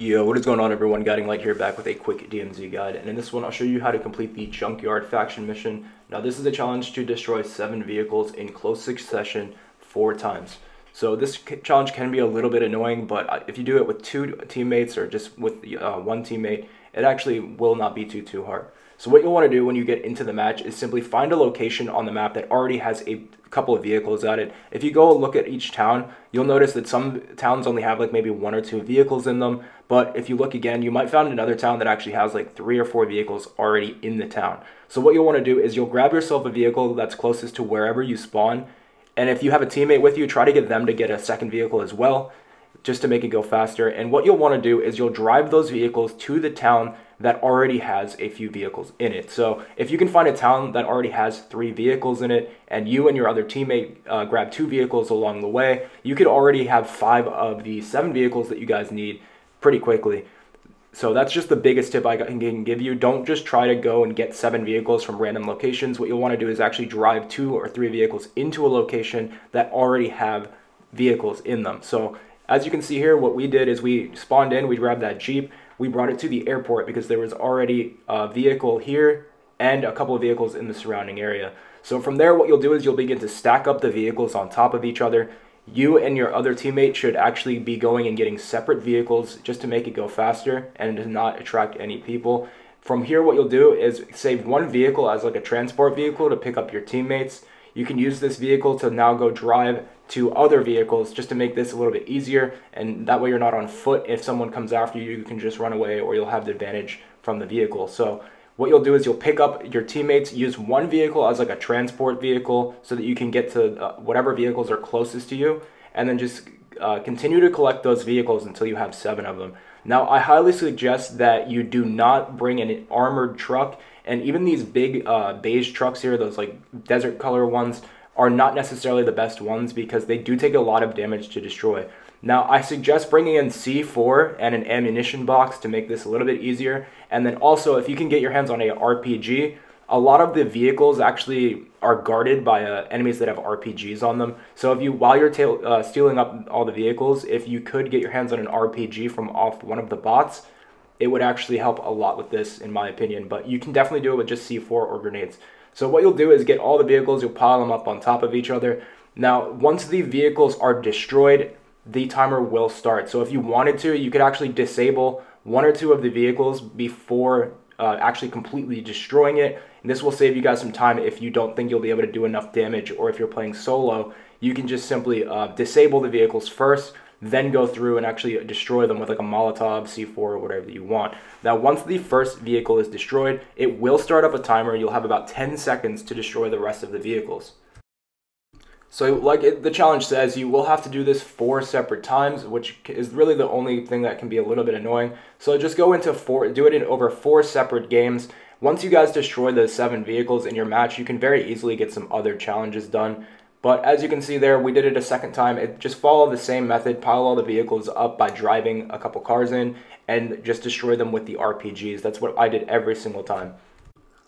Yo, what is going on everyone? Guiding Light here, back with a quick DMZ guide, and in this one I'll show you how to complete the Junkyard faction mission. Now this is a challenge to destroy 7 vehicles in close succession 4 times. So this challenge can be a little bit annoying, but if you do it with 2 teammates or just with 1 teammate, it actually will not be too hard. So what you'll want to do when you get into the match is simply find a location on the map that already has a couple of vehicles at it. If you go look at each town, you'll notice that some towns only have like maybe 1 or 2 vehicles in them. But if you look again, you might find another town that actually has like 3 or 4 vehicles already in the town. So what you'll want to do is you'll grab yourself a vehicle that's closest to wherever you spawn. And if you have a teammate with you, try to get them to get a second vehicle as well, just to make it go faster. And what you'll want to do is you'll drive those vehicles to the town that already has a few vehicles in it. So if you can find a town that already has 3 vehicles in it, and you and your other teammate grab 2 vehicles along the way, you could already have 5 of the 7 vehicles that you guys need pretty quickly. So that's just the biggest tip I can give you. Don't just try to go and get 7 vehicles from random locations. What you'll want to do is actually drive 2 or 3 vehicles into a location that already have vehicles in them. So as you can see here, what we did is we spawned in, we grabbed that Jeep, we brought it to the airport because there was already a vehicle here and a couple of vehicles in the surrounding area. So from there, what you'll do is you'll begin to stack up the vehicles on top of each other. You and your other teammate should actually be going and getting separate vehicles just to make it go faster and to not attract any people. From here, what you'll do is save 1 vehicle as like a transport vehicle to pick up your teammates. You can use this vehicle to now go drive to other vehicles just to make this a little bit easier, and that way you're not on foot. If someone comes after you, you can just run away, or you'll have the advantage from the vehicle. So what you'll do is you'll pick up your teammates, use 1 vehicle as like a transport vehicle so that you can get to whatever vehicles are closest to you, and then just continue to collect those vehicles until you have 7 of them. Now, I highly suggest that you do not bring an armored truck, and even these big beige trucks here, those like desert color ones, are not necessarily the best ones because they do take a lot of damage to destroy. Now, I suggest bringing in C4 and an ammunition box to make this a little bit easier. And then also, if you can get your hands on a RPG, a lot of the vehicles actually are guarded by enemies that have RPGs on them. So if you, while you're stealing up all the vehicles, if you could get your hands on an RPG from off one of the bots, it would actually help a lot with this, in my opinion. But you can definitely do it with just C4 or grenades. So what you'll do is get all the vehicles, you'll pile them up on top of each other. Now, once the vehicles are destroyed, the timer will start. So if you wanted to, you could actually disable 1 or 2 of the vehicles before actually completely destroying it. And this will save you guys some time if you don't think you'll be able to do enough damage, or if you're playing solo, you can just simply disable the vehicles first, then go through and actually destroy them with like a Molotov, C4, or whatever you want. Now, once the first vehicle is destroyed, it will start up a timer. You'll have about 10 seconds to destroy the rest of the vehicles. So like the challenge says, you will have to do this 4 separate times, which is really the only thing that can be a little bit annoying. So just go into do it in over 4 separate games. Once you guys destroy the 7 vehicles in your match, you can very easily get some other challenges done. But as you can see there, we did it a second time. Just follow the same method, pile all the vehicles up by driving a couple cars in, and just destroy them with the RPGs. That's what I did every single time.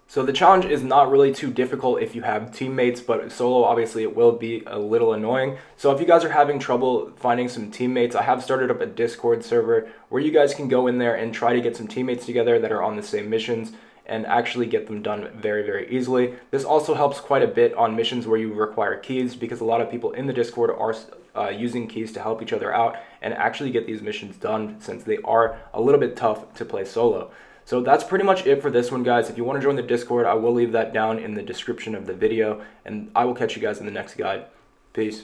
So the challenge is not really too difficult if you have teammates, but solo, obviously, it will be a little annoying. So if you guys are having trouble finding some teammates, I have started up a Discord server where you guys can go in there and try to get some teammates together that are on the same missions and actually get them done very easily. This also helps quite a bit on missions where you require keys, because a lot of people in the Discord are using keys to help each other out and actually get these missions done, since they are a little bit tough to play solo. So that's pretty much it for this one, guys. If you want to join the Discord, I will leave that down in the description of the video, and I will catch you guys in the next guide. Peace.